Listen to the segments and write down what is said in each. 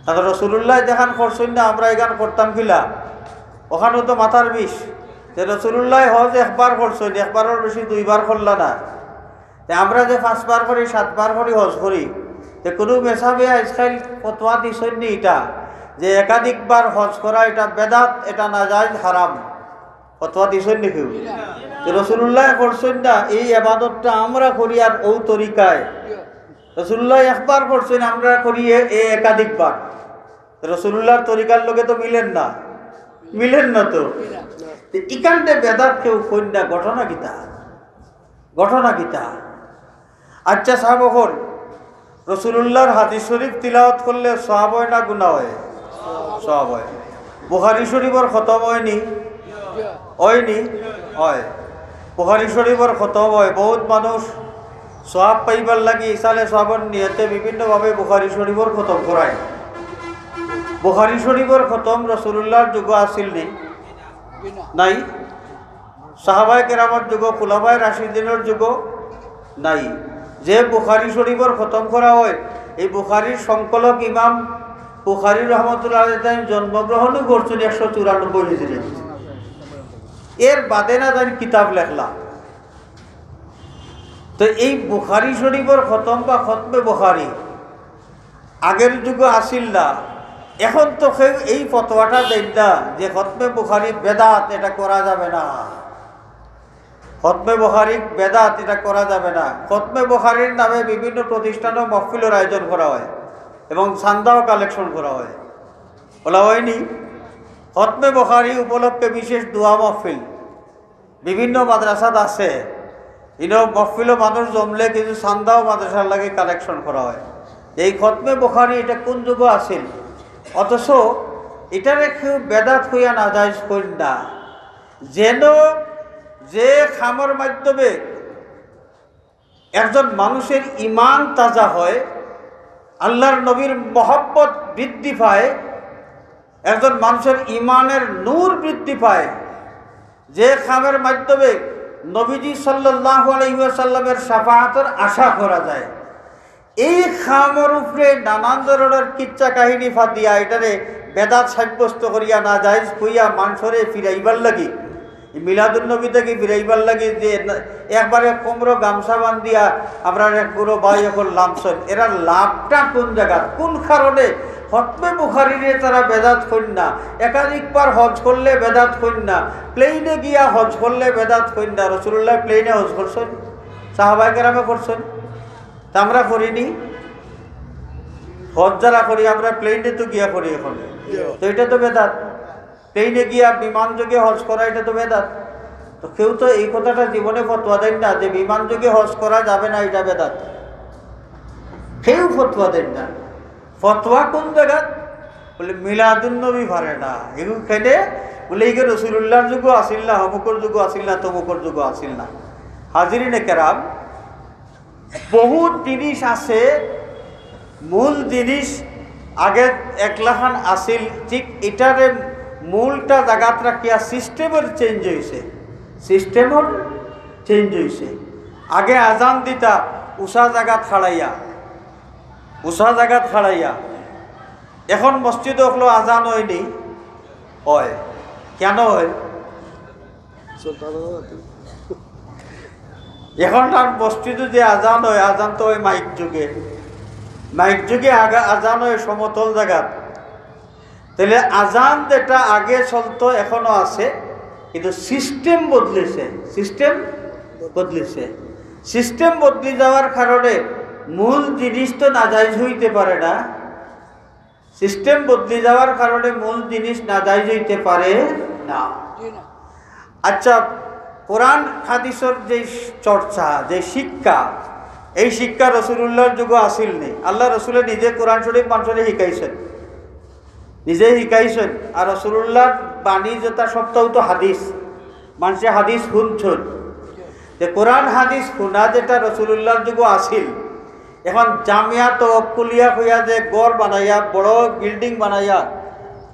আর রসুল্লাহ যেখান করছেন না আমরা এখান করতাম কিলা, ওখানেও তো মাথার বিষ যে রসুল্লাহ হজ একবার করছেন, একবারের বেশি দুইবার করলা না। আমরা যে 5 বার করি 7 বার করি হজ করি, যে কোনো মেসাবে আজকাল ফতোয়া দিছেন নি এটা যে একাধিকবার হজ করা এটা বেদাত, এটা নাজায়েজ, হারাম? ফতোয়া দিছেন নি কেউ? রসুল্লাহ করছেন না এই আবাদতটা আমরা করি আর ও তরিকায়। রসুল্লাহ একবার করছেন, আমরা করি একাধিকবার। রসুল্লাহর তরিকার লোকে তো মিলেন না, মিলেন না। তো ইকানতে বেদাত কেউ কইন না, ঘটনা কিতা, ঘটনা কিতা? আচ্ছা সাহাবগণ, রসুল্লাহর হাদিস শরীফ তিলাওয়াত করলে সওয়াব হয় না গুনাহ হয়? সওয়াব হয়। বুখারী শরীফের খতম হয়নি? হয়নি? হয়। বুখারী শরীফের খতম হয়, বহুত মানুষ সওয়াব পাইবার লাগি ইসালে সওয়াবের নিয়তে বিভিন্নভাবে বুখারী শরীফের খতম করায়। বুখারী শরীফের খতম রসুল্লাহর যুগ আসিল নি? নাই। সাহাবায়ে কেরামের যুগ, খুলাফায়ে রাশিদিনের যুগ নাই। যে বুখারী শরীফের খতম করা হয়, এই বুখারীর সংকলক ইমাম বুখারী রহমতুল্লাহ আলাইহি জন্মগ্রহণও করছেন 194 হিজরি। এর বাদে না জানি কিতাব লেখলা। তো এই বুখারী শরীফের খতম বা খতমে বুখারী আগের যুগে আসিল না। এখন তো কেউ এই ফতোয়াটা দেন না যে খতমে বুখারী বেদাত, এটা করা যাবে না। খতমে বুখারী বেদাত, এটা করা যাবে না। খতমে বুখারীর নামে বিভিন্ন প্রতিষ্ঠান ও মাহফিলের আয়োজন করা হয় এবং চান্দাও কালেকশন করা হয়। বলা হয়নি? খতমে বুখারী উপলক্ষে বিশেষ দোয়া মাহফিল বিভিন্ন মাদ্রাসাত আছে। মাহফিলও মানুষ জমলে কিছু চান্দাও মাদ্রাসার লাগে কালেকশন করা হয়। এই খতমে বুখারী এটা কোন যুগ আসিল? অথচ এটারে কেউ বেদাত হইয়া নাজায়েজ করেন না। যেন যে খামের মাধ্যমে একজন মানুষের ইমান তাজা হয়, আল্লাহর নবীর মহব্বত বৃদ্ধি পায়, একজন মানুষের ইমানের নূর বৃদ্ধি পায়, যে খামের মাধ্যমে নবীজি সাল্লাল্লাহু আলাইহি ওয়াসাল্লামের শাফাআতের আশা করা যায়, এই খামের উপরে নানান ধরনের কিচ্ছা কাহিনী ফাদিয়া এটারে বেদাত সাব্যস্ত করিয়া না জায়েজ কইয়া মানুষরে ফিরাইবার লাগি, মিলাদুন নবী থেকে ফিরাইবার লাগি যে একবারে কোমরো গামছা বান্ধিয়া আমরা এক গুরু ভাই এখন লামছেন, এরা লাভটা কোন জায়গার, কোন কারণে? খতমে বুখারীরে তারা বেদাত করেন না। একাধিকবার হজ করলে বেদাত করেন না। প্লেনে গিয়া হজ করলে বেদাত করেন না। রসুল্লাহ প্লেনে হজ করছেন, সাহাবায়ে কেরামে করছেন, তা আমরা করিনি। হজ যারা করি আমরা প্লেনে তো গিয়া করি এখন, তো এটা তো বেদাত। প্লেনে গিয়া বিমান যোগে হজ করা এটা তো বেদাত। তো কেউ তো এই কথাটা জীবনে ফতোয়া দেন না যে বিমান যোগে হজ করা যাবে না, এটা বেদাত। কেউ ফতোয়া দেন না। ফতোয়া কোন জায়গা? বলে মিলাদুন নবী পারে না, এগুলো খেলে বলে এই রসুল্লাহর যুগ আসিল না, অমুকর যুগ আসিল না, তমুকর যুগ আসিল না। হাজিরিনে কেরাম, বহুত জিনিস আছে, মূল জিনিস আগে একলাখান আসিল, ঠিক এটারে মূলটা জায়গাত রাখিয়া সিস্টেমের চেঞ্জ হয়েছে, সিস্টেমের চেঞ্জ হয়েছে। আগে আজান দিতা উষা জায়গাত খাড়াইয়া, উষা জায়গাত খাড়াইয়া, এখন মসজিদে হলো আজান হয়নি, হয় কেন হয়? এখন আর মসজিদে যে আজান হয়, আজান তো হয় মাইক যুগে, মাইক যুগে আগে আজান হয় সমতল জায়গাত। তাহলে আজান যেটা আগে চলতো এখনো আছে, কিন্তু সিস্টেম বদলেছে, সিস্টেম বদলেছে। সিস্টেম বদলে যাওয়ার কারণে মূল জিনিস তো নাজায়েজ হইতে পারে না। সিস্টেম বদলে যাওয়ার কারণে মূল জিনিস নাজায়েজ হইতে পারে না। আচ্ছা, কোরআন হাদিসের যে চর্চা, যে শিক্ষা, এই শিক্ষা রসুল্লাহর যুগে আসিল নেই। আল্লাহ রসুলে নিজে কোরআন শরীফ মানুষের শিখাইছেন, নিজে শিখাইছেন। আর রসুল্লাহর বাণী যেটা সপ্তাহ তো হাদিস, মানুষে হাদিস শুনছেন। যে কোরআন হাদিস শোনা যেটা রসুল্লাহর যুগে আসিল, এখন জামিয়া তওয়াক্কুলিয়া হইয়া যে গড় বানাইয়া, বড় বিল্ডিং বানাইয়া,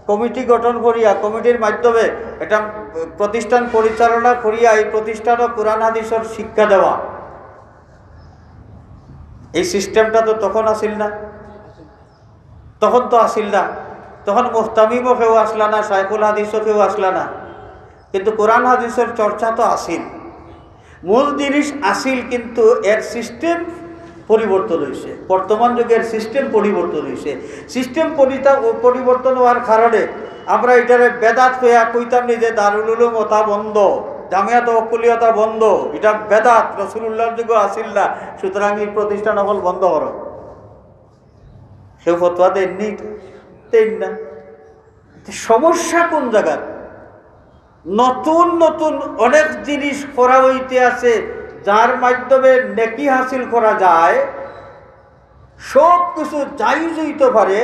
কমিটি গঠন করিয়া, কমিটির মাধ্যমে এটা প্রতিষ্ঠান পরিচালনা করিয়া এই প্রতিষ্ঠানও কোরআন হাদিসের শিক্ষা দেওয়া, এই সিস্টেমটা তো তখন আসিল না। তখন তো আসিল না, তখন মুহতামিমও কেউ আসলা না, শাইখুল হাদিসও কেউ আসলা না, কিন্তু কোরআন হাদিসের চর্চা তো আসিল, মূল জিনিস আসিল, কিন্তু এর সিস্টেম পরিবর্তন হয়েছে। বর্তমান যুগের সিস্টেম পরিবর্তন হয়েছে। সিস্টেম পরিবর্তন হওয়ার কারণে আমরা এটারে বেদাত হইয়া কইতাম নি যে দারুল উলুম ওটা বন্ধ, জামিয়াত ওকুলিয়তা বন্ধ, এটা বেদাত, রাসূলুল্লাহর যুগে আসিল না, সুতরাং এই প্রতিষ্ঠান সকল বন্ধ করো। কেউ ফতোয়া দেননি, দেন না। সমস্যা কোন জায়গার? নতুন নতুন অনেক জিনিস করা হইতে আছে, যার মাধ্যমে নেকি হাসিল করা যায়, সব কিছু জায়েজ হইতে পারে।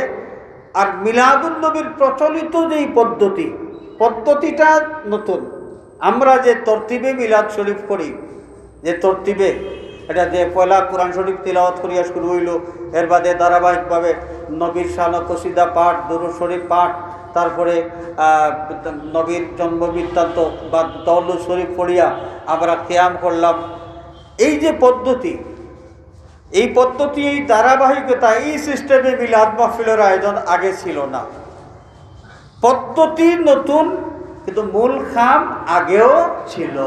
আর মিলাদুন নবীর প্রচলিত যেই পদ্ধতিটা নতুন। আমরা যে তরতিবে মিলাদ শরীফ করি, যে তরতিবে, এটা যে পয়লা কোরআন শরীফ তিলাওয়াত করিয়া শুরু হইল, এর বাদে ধারাবাহিকভাবে নবীর শান কসিদা পাঠ, দুরূদ শরীফ পাঠ, তারপরে নবীর জন্ম বৃত্তান্ত বা তাওয়াল্লুদ শরীফ পড়িয়া আমরা কিয়াম করলাম। এই যে পদ্ধতি, এই পদ্ধতি, এই ধারাবাহিকতা, এই সিস্টেমে মিলাদ মাহফিলের আয়োজন আগে ছিল না। পদ্ধতি নতুন, কিন্তু মূল খাম আগেও ছিল।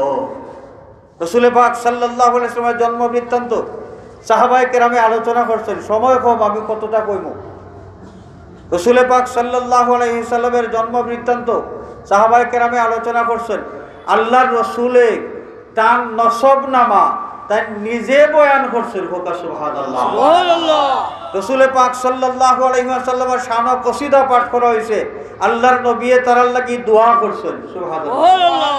রাসূল পাক সাল্লাল্লাহু আলাইহি ওয়াসাল্লামের জন্ম বৃত্তান্ত সাহাবায়ে কেরামে আলোচনা করছেন, সময় কম, আমি কতটা কইব। রাসূল পাক সাল্লাল্লাহু আলাইহি ওয়াসাল্লামের জন্ম বৃত্তান্ত সাহাবায়ে কেরামে আলোচনা করছেন। আল্লাহর রাসূলে তার নসবনামা তাই নিজে বয়ান করছেন। সুবহানাল্লাহ, সুবহানাল্লাহ। রাসূল পাক সাল্লাল্লাহু আলাইহি ওয়াসাল্লামের শান ও কসিদা পাঠ করা হয়েছে। আল্লাহর নবী তার লাগি দোয়া করছেন। সুবহানাল্লাহ।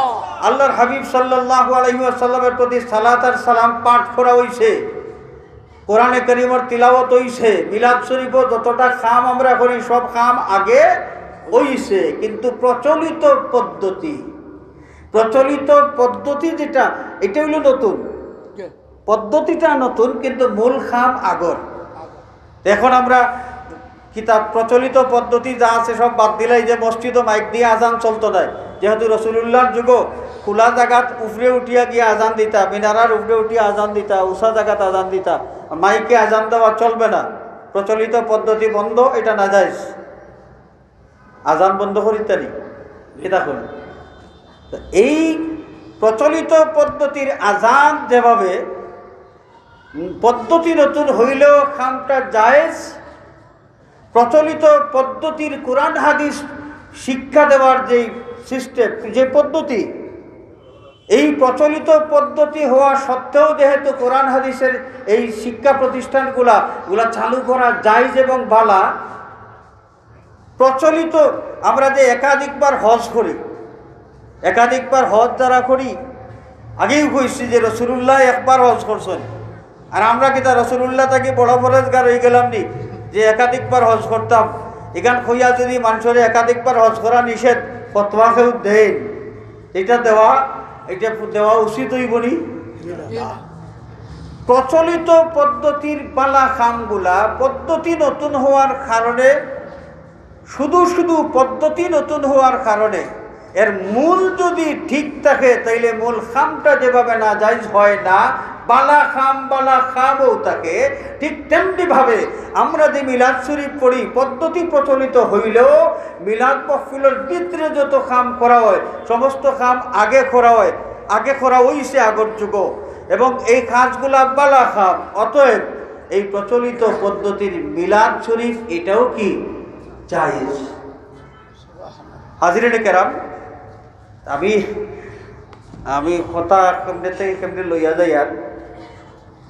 আল্লাহর হাবিব সাল্লাল্লাহু আলাইহি ওয়াসাল্লামের প্রতি সালাত আর সালাম পাঠ করা হয়েছে। কোরআনে কারীমের তিলাওয়াত হইছে। মিলাদ শরীফও যতটা খাম আমরা করি, সব খাম আগে হইছে, কিন্তু প্রচলিত পদ্ধতি যেটা, এটা হইল নতুন। পদ্ধতিটা নতুন, কিন্তু মূল খাম আগর। এখন আমরা কিতাব প্রচলিত পদ্ধতি যা আছে সব বাদ দিলাই, যে মসজিদ ও মাইক দিয়ে আজান চলতো না, যেহেতু রাসূলুল্লাহর যুগ খোলা জায়গাত উপরে উঠিয়া গিয়ে আজান দিতা, মিনারার উপরে উঠিয়া আজান দিতা, উষা জায়গাত আজান দিতা, মাইকে আজান দেওয়া চলবে না। প্রচলিত পদ্ধতি বন্ধ, এটা নাজায়েজ। আজান বন্ধ করিতে নি, এটা করি। এই প্রচলিত পদ্ধতির আজান যেভাবে, পদ্ধতি নতুন হইলেও খামটা জায়েজ। প্রচলিত পদ্ধতির কোরআন হাদিস শিক্ষা দেওয়ার যেই সিস্টেম, যে পদ্ধতি, এই প্রচলিত পদ্ধতি হওয়া সত্ত্বেও যেহেতু কোরআন হাদিসের এই শিক্ষা প্রতিষ্ঠানগুলা চালু করা জায়েজ এবং বালা। প্রচলিত আমরা যে একাধিকবার হজ করি, একাধিকবার হজ যারা করি, আগেও কইছি যে রাসূলুল্লাহ একবার হজ করছেন, আর আমরা কিতা রাসূলুল্লাহ তাকে বড় পরেজগার হয়ে গেলাম নি যে একাধিকবার হজ করতাম। এখান কইয়া যদি মানুষের একাধিকবার হজ করা নিষেধ, ফতোয়া কেউ দেন, এটা দেওয়া উচিত হইব নি? প্রচলিত পদ্ধতির বালা খামগুলা পদ্ধতি নতুন হওয়ার কারণে, শুধু পদ্ধতি নতুন হওয়ার কারণে এর মূল যদি ঠিক থাকে, তাইলে মূল খামটা যেভাবে না জায়েজ হয় না, বালা খামও থাকে। ঠিক তেমনিভাবে আমরা যে মিলাদ শরীফ পড়ি, পদ্ধতি প্রচলিত হইলেও মিলাদ মাহফিলের ভিতরে যত খাম করা হয়, সমস্ত খাম আগে করা হইছে আগর যুগ, এবং এই কাজগুলা বালা খাম। অতএব এই প্রচলিত পদ্ধতির মিলাদ শরীফ এটাও কি জায়েজ। হাজিরিনে কেরাম, আমি কথা কেমনে থেকে কেমনে লইয়া যাই,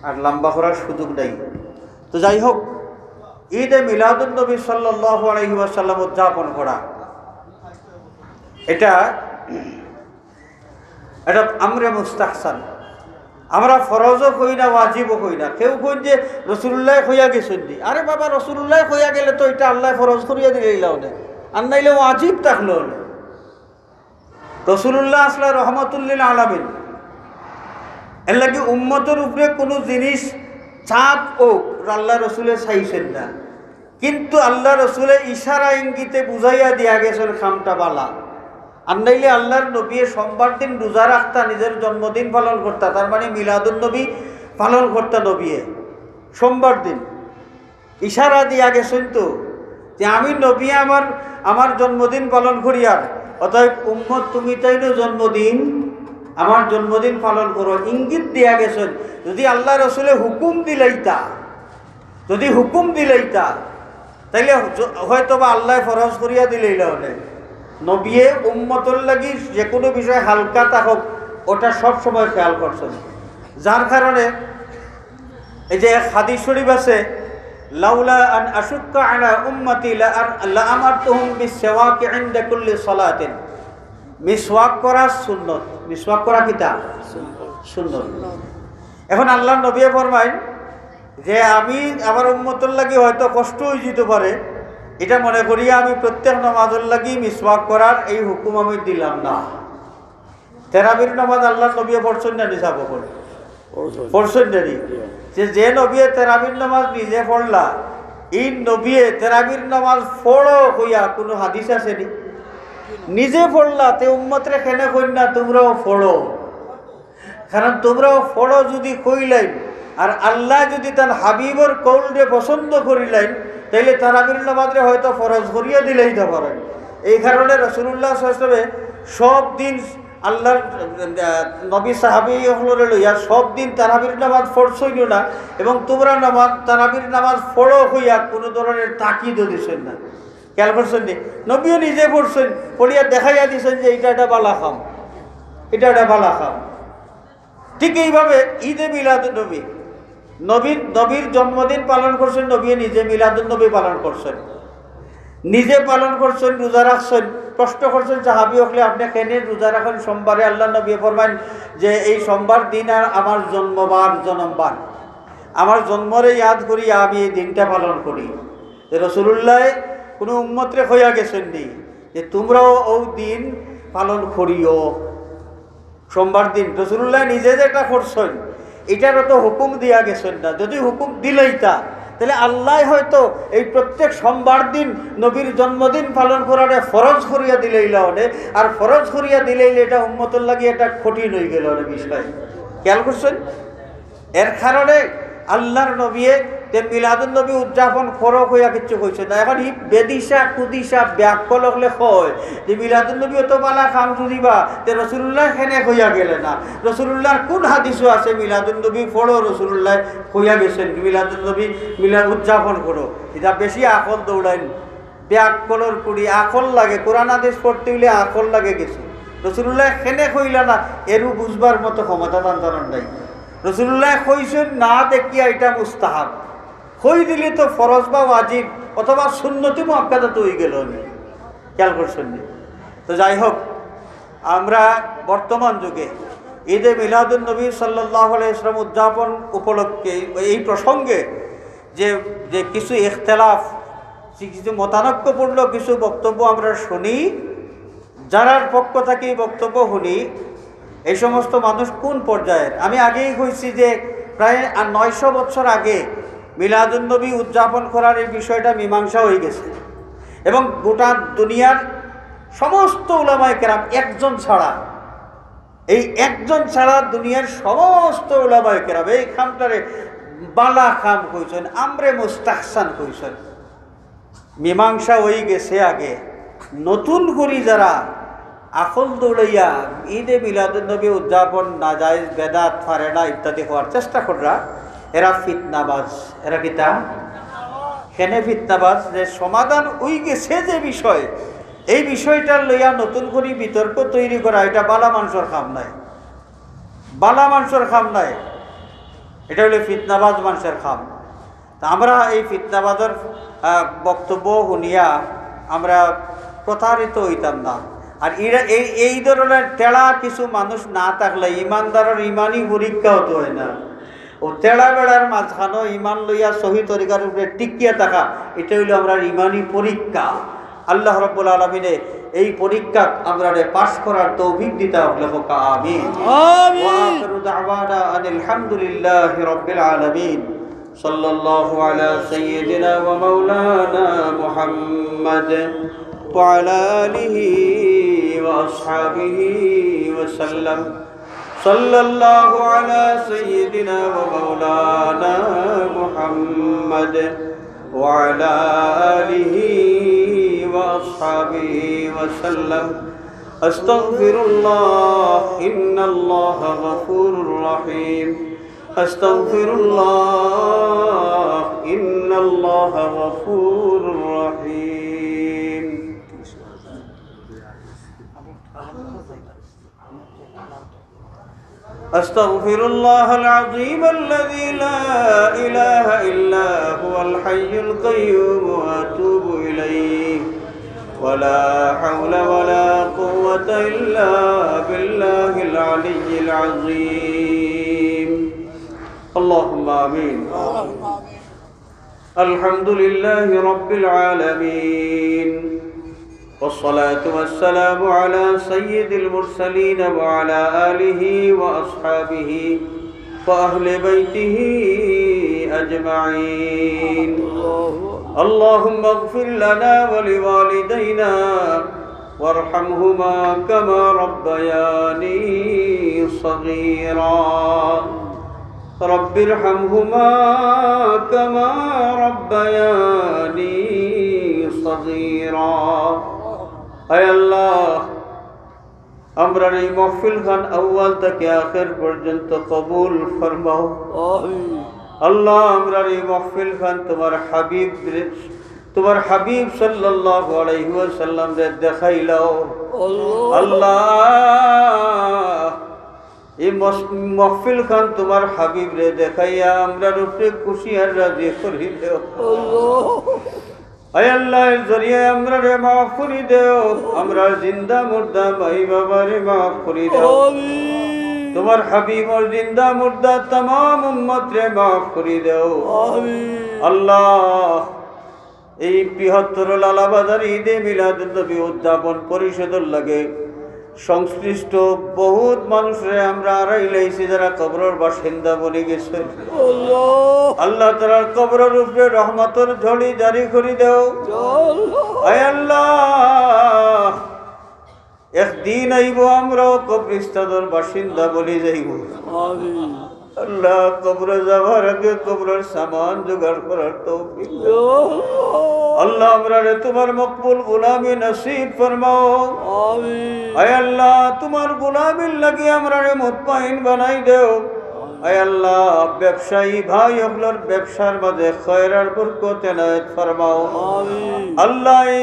আর লম্বা করার সুযোগ নেই। তো যাই হোক, ঈদে মিলাদুন নবী সাল্লাল্লাহু আলাইহি ওয়াসাল্লাম উদযাপন করা, এটা আমরে মুস্তাহসান। আমরা ফরজও কই না, ওয়াজিবও কই না। কেউ কই যে রাসূলুল্লাহ কইয়া গেছেন দি, আরে বাবা, রাসূলুল্লাহ কইয়া গেলে তো এটা আল্লাহ ফরজ করিয়া দিলেইলাও না, আর নাইলে ওয়াজিব থাকলো না। রাসূলুল্লাহ আসলে রহমাতুল্লিল আলামিন, এর লাগে উম্মতের উপরে কোনো জিনিস চাপ হোক আল্লাহ রসুলে চাইছেন না, কিন্তু আল্লাহ রসুলে ইশারা ইঙ্গিতে বুঝাইয়া দিয়া গেছেন খামটা বালা। আর নাইলে আল্লাহর নবী সোমবার দিন রোজা রাখতা, নিজের জন্মদিন পালন করতা, তার মানে মিলাদুন নবী পালন করতা নবী সোমবার দিন। ইশারা দিয়া গেছেন তো যে আমি নবী আমার জন্মদিন পালন করি, আর অতএব উম্মত তুমি তাইলে জন্মদিন আমার জন্মদিন পালন করো। ইঙ্গিত দিয়া গেছেন যদি আল্লাহ রসুলে হুকুম দিলাইতা, যদি হুকুম দিলাইতা তাইলে হয়তো বা আল্লাহ ফরজ করিয়া দিলেইলা হলে নবিয়ে উম্মতর লাগি যে কোনো বিষয় হালকা থাকুক ওটা সব সময় খেয়াল করছেন। যার কারণে এই যে হাদিস শরীফ আছে, লাউলা আন আশুক্কা আলা উম্মতি লা আমারতুহুম বিসওয়াকি ইনদা কুল্লি সালাতিন। মিসওয়াক করা সুন্নত। মিসওয়াক করা কিতা সুন্নত। এখন আল্লাহর নবী ফরমাইন যে আমি আমার উম্মতের লাগি হয়তো কষ্ট হয়ে যেতে পারে, এটা মনে করিয়া আমি প্রত্যেক নামাজের লাগি মিসওয়াক করার এই হুকুম আমি দিলাম না। তেরাবির নামাজ আল্লাহর নবী পড়ছেন না নিসাব করে পড়ছেন না, যে নবী তেরাবির নামাজ নিজে পড়লা, এই নবী তেরাবির নামাজ পড়ো কইয়া কোনো হাদিস আছে নি? নিজে পড়লা তে উম্মতরে কেন কইন না তোমরাও পড়ো? কারণ তোমরাও পড়ো যদি কইলেন আর আল্লাহ যদি তার হাবিবর কৌলরে পছন্দ করিলেন তাইলে তারাবির নামাজরে হয়তো ফরজ করিয়া দিলেই তো পারেন। এই কারণে রাসূলুল্লাহ সাল্লাল্লাহু আলাইহি ওয়াসাল্লাম সব দিন আল্লাহর নবী সাহাবী হলরে লইয়া সব দিন তারাবির নামাজ পড়ছই না, এবং তোমরা তারাবির নামাজ পড়ো হইয়া কোনো ধরনের তাকিদও দিছেন না। খেয়াল করছেন নি? নবীও নিজে পড়ছেন, পড়িয়া দেখাইয়া দিছেন যে এটা একটা বালা খাম, এটা একটা বালা খাম। ঠিক এইভাবে ঈদে মিলাদুন নবী নবীর জন্মদিন পালন করছেন, নবী নিজে মিলাদুন নবী পালন করছেন, নিজে পালন করছেন, রোজা রাখছেন। প্রশ্ন করছেন সাহাবী হলে আপনি কেন রোজা রাখেন সোমবারে? আল্লাহ নবী ফরমান যে এই সোমবার দিন আর আমার জন্মবার আমার জন্মরে ইয়াদ করি আমি এই দিনটা পালন করি। রাসূলুল্লাহ কোনো উম্মতরে হইয়া গেছেন নি যে তোমরাও ওই দিন পালন করিও সোমবার দিন। রাসূলুল্লাহ নিজে যেটা করছেন এটারও তো হুকুম দিয়া গেছেন না। যদি হুকুম দিলেইতা তাহলে আল্লাহ হয়তো এই প্রত্যেক সোমবার দিন নবীর জন্মদিন পালন করারে ফরজ করিয়া দিলেইলা ওনে, আর ফরজ করিয়া দিলেইলে এটা উম্মতর লাগি এটা কঠিন হয়ে গেল ওনে বিষয়। খেয়াল করছেন? এর কারণে আল্লাহর নবী মিলাদুন নবী উদযাপন করো হইয়া কিচ্ছু কইছে না। এখন ই বেদিশা কুদিশা ব্যাকল হলে কয় যে মিলাদুন নবী অত বালা খাম দিবা তে রাসূলুল্লাহ খেনে হইয়া গেলে না। রাসূলুল্লাহর কোন হাদিসও আছে মিলাদুন নবী পড়ো রাসূলুল্লাহ হইয়া গেছেন মিলাদুন নবী মিলাদ উদযাপন করো? এটা বেশি আকল দৌড়াইন, ব্যাকলর কুড়ি আকল লাগে। কোরআন হাদিস পড়তে হইলে আকল লাগে গেছে। রাসূলুল্লাহ খেনে কইলা না এরু বুঝবার মতো ক্ষমতা দান নাই। রাসূলুল্লাহ কইছেন না দেখিয়া এটা মুস্তাহাব, কই দিলে তো ফরজ বা ওয়াজিব অথবা সুন্নতি মুআক্কাদা তো হয়ে গেল। খেয়াল করছেন? তো যাই হোক, আমরা বর্তমান যুগে ঈদে মিলাদুন নবী সাল্লাল্লাহু আলাইহি ওয়াসাল্লাম উদযাপন উপলক্ষে এই প্রসঙ্গে যে কিছু ইখতিলাফ, কিছু মতানৈক্যপূর্ণ কিছু বক্তব্য আমরা শুনি, যারার পক্ষ থেকে বক্তব্য শুনি এই সমস্ত মানুষ কোন পর্যায়ের। আমি আগেই কইছি যে প্রায় 900 বছর আগে মিলাদুন নবী উদযাপন করার এই বিষয়টা মীমাংসা হয়ে গেছে, এবং গোটা দুনিয়ার সমস্ত উলামায়ে কেরাম একজন ছাড়া, এই একজন ছাড়া দুনিয়ার সমস্ত উলামায়ে কেরাম এই খামটারে বালা খাম কইছেন, আমরে মুস্তাহসান কইছেন। মীমাংসা হয়ে গেছে আগে। নতুন করি যারা আকল দৌড়াইয়া ঈদে মিলাদুন নবী উদযাপন নাজায়েজ বেদাত ফারেনা ইত্যাদি হওয়ার চেষ্টা কররা, এরা ফিতনাবাজ। এরা কিতা কেনে ফিতনাবাজ? যে সমাধান হই গেছে যে বিষয়, এই বিষয়টার লইয়া নতুন করে বিতর্ক তৈরি করা, এটা বালা মানুষের কাম নাই, বালা মানুষের কাম নাই। এটা হলো ফিতনাবাজ মানুষের কাম। তা আমরা এই ফিতনাবাজের বক্তব্য শুনিয়া আমরা প্রতারিত হইতাম না। আর এরা এই ধরনের তেড়া কিছু মানুষ না থাকলে ইমানদারের ইমানই পরীক্ষা হতো হয় না। ও তেড়া বেড়ার মাঝখানো ইমান লইয়া সহি তরিকার উপরে টিকিয়া থাকা, এটা হইল আমরা ইমানি পরীক্ষা। আল্লাহ রাব্বুল আলামিনে এই পরীক্ষা আমরা পাস করার তৌফিক দিতে হবে। আমিন। ওয়া আখিরু দাওয়ানা আনিল হামদুলিল্লাহি রাব্বিল আলামিন। সাল্লাল্লাহু আলা সাইয়্যিদিনা ওয়া মাওলানা মুহাম্মদ ওয়া আলা আলিহি ওয়া আসহাবিহি ওয়া সাল্লাম। সাল্লাল্লাহু আলা সাইয়্যিদিনা ওয়া মাওলানা মুহাম্মদ ওয়া আলা আলিহি وصحبه وسلم أستغفر الله إن الله غفور رحيم أستغفر الله إن الله غفور رحيم أستغفر الله العظيم الذي لا إله إلا هو الحي القيوم وأتوب إليه ولا حول ولا قوة إلا بالله العلي العظيم اللهم آمين الحمد لله رب العالمين والصلاة والسلام على سيد المرسلين وعلى آله وأصحابه وأهل بيته أجمعين اللهم اغفر لنا ولوالدينا وارحمهما كما ربياني صغيرا رب ارحمهما كما ربياني صغيرا اے اللہ আমরা এই মাহফিল খান আউয়াল থেকে আখির পর্যন্ত কবুল ফরমাও আল্লাহ আমরা এই মাহফিল খান তোমার হাবিব সাল্লাল্লাহু আলাইহি ওয়াসাল্লাম রে দেখাইলাও আল্লাহ এই মাহফিল খান তোমার হাবিব রে দেখাইয়া আমরা রূপে খুশি আর রাজি করি দেও আল্লাহ আয় আল্লাহর জরিয়ে আমরা রে মাফ করে দাও আমরা জিন্দা মুর্দা ভাই বাবা রে মাফ করে দাও আমিন তোমার হাবিবর জিন্দা মুর্দা तमाम উম্মত রে মাফ করে দাও আমিন আল্লাহ এই ৭৫ লালাবাজার ঈদে মিলাদুন নবী উদযাপন পরিষদের লাগে সংশ্লিষ্ট বহুত মানুষরে আমরা আড়াইলাইছি যারা কবরের বাসিন্দা বনে গেছে আল্লাহ তাআলার কবরের উপরে রহমতের ঝড়ি জারি করে দাও আয় আল্লাহ একদিন আইব আমরা কবরস্থানের বাসিন্দা বনে যাইব আমিন আল্লাহ কবরে যাওয়ার আগে কবরের সামান জোগাড় করার তৌফিক দাও আল্লাহ আমরা তোমার মকবুল গোলামি নসিব ফরমাও আমিন আয় আল্লাহ তোমার গোলামির লাগি আমরা মুতমাইন বানাই দাও আয় আল্লাহ ব্যবসায়ী ভাই আপনার ব্যবসার মাঝে খয়রার বরকত এনায়েত ফরমাও আমিন আল্লাহ এই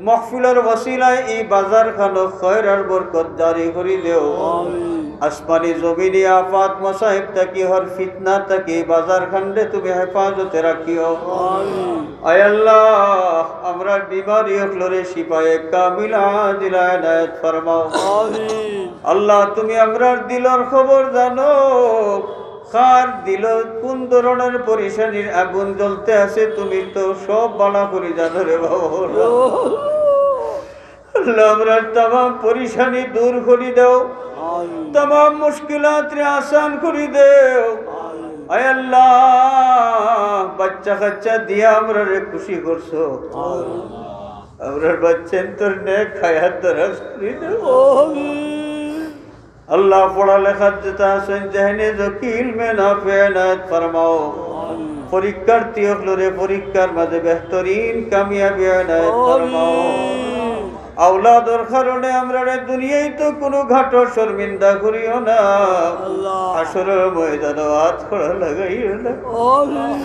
মাহফিলের ওসিলায় এই বাজার খানো খয়রার বরকত জারি করে দেও আমিন আসমানি জমিনি আফাত মাসাইব তাকি হর ফিতনা তাকি বাজার খন্ডে তুমি হেফাজতে রাখিও আমিন আয় আল্লাহ আমরা বিমারি হলরে শিফায়ে কামিল আজিল ইনায়াত ফরমাও আমিন আল্লাহ তুমি আমরার দিলের খবর জানো কার দিল কোন ধরনের পরিশানির আগুন জ্বলতে আছে তুমি তো সব বালা করে জানো রে বাবা আল্লাহ আমরার तमाम পরিশানি দূর করে দাও तमाम मुश्किलात रे आसान করে দাও আয় আল্লাহ বাচ্চা কাচ্চা দিয়া আমরা রে খুশি করছো আমরার বাচ্চা তোর নেক হায়াত দরাজ করে দাও আমিন আল্লাহ পড়া লেখা যেটা আছেন জেহনে জকিল মে নাফে ইনায়াত ফরমাও পরীক্ষার্থী হলরে পরীক্ষার মাঝে বেহতরিন কামিয়াবি ইনায়াত ফরমাও আওলাদর কারণে আমরা দুনিয়ায় তো কোনো ঘাট শর্মিন্দা করিও না আল্লাহ আসরের ময়দানে হাত খড়া লাগাইও না আমিন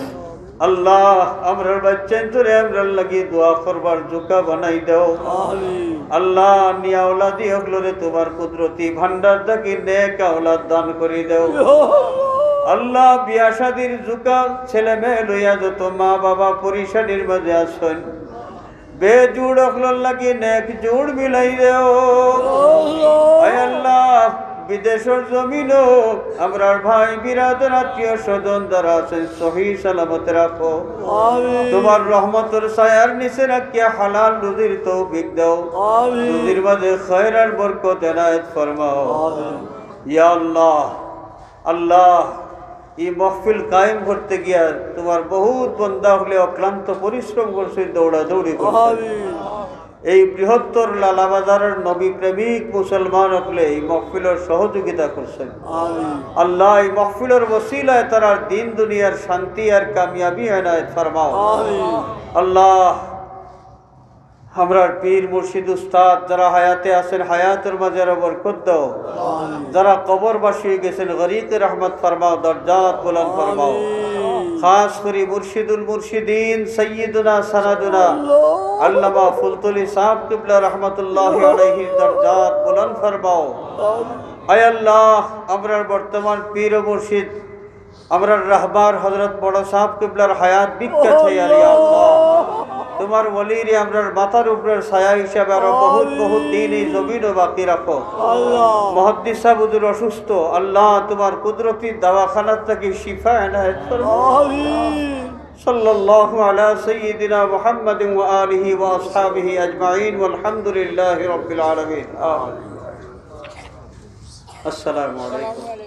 আল্লাহ আমরার বাচ্চা তোরে আমরার লাগি দোয়া করবার জোকা বানাই দাও আমিন আল্লাহ নিয়া আওলাদি হলরে তোমার কুদরতি ভান্ডার থাকি নেক আওলাদ দান করে দাও আল্লাহ বিয়া শাদির জোকা ছেলে মেয়ে লইয়া যত মা বাবা পরিশানির মাঝে আছেন বেজুড় অখলর লাগি নেক জুড় মিলাই দেও আয় আল্লাহ বিদেশের জমিনও আমরার ভাই বিরাদর আত্মীয় স্বজন যারা আছেন সহি সালামত রাখো আমিন তোমার রহমতের ছায়ার নিচে রাখিয়া হালাল রুজির তৌফিক দাও আমিন রুজির মাঝে খৈর আর বরকত এনায়েত ফরমাও আমিন ইয়া আল্লাহ আল্লাহ এই মাহফিল কায়েম করতে গিয়া তোমার বহুত বান্দা হলে অক্লান্ত পরিশ্রম করছে দৌড়াদৌড়ি করছে এই বৃহত্তর লালাবাজারের নবী প্রেমিক মুসলমান হলে এই মাহফিলের সহযোগিতা করছেন আল্লাহ এই মাহফিলের ওসিলায় তারা দিন দুনিয়ার শান্তি আর কামিয়াবি এনায়েত ফরমাও আল্লাহ আমরার পীর মুর্শিদ উস্তাদ যারা হায়াতে আছেন হায়াতের মাঝে বরকত দাও, যারা কবরবাসী গেছেন গরিকে রহমত ফরমাও, দরজাত বুলন্দ ফরমাও। খাস করে মুর্শিদুল মুর্শিদিন সৈয়দুনা সনদুনা আল্লামা ফুলতুলি সাহেব কিবলা রহমতুল্লাহি আলাইহি দরজাত বুলন্দ ফরমাও। আয় আল্লাহ, আমরার বর্তমান পীর ও মুর্শিদ আমরার রাহবার হযরত বড় সাহেব কিবলার হায়াত বিখ্যাত হইয়া ইয়া আল্লাহ, তোমার ওলিরে আমরার মাথার উপরের ছায়া হিসাবে আরো বহুত বহুত দিন এই জমিনও বাকি রাখো। মুহাদ্দিস সাহেব হুজুর অসুস্থ, আল্লাহ তোমার কুদরতি দাওয়াখানা থেকে শিফা এনায়েত ফরমাও। সাল্লাল্লাহু আলা সাইয়্যিদিনা মুহাম্মাদিন ওয়া আলিহি ওয়া আসহাবিহি আজমাইন ওয়ালহামদুলিল্লাহি রাব্বিল আলামিন। আসসালামু আলাইকুম।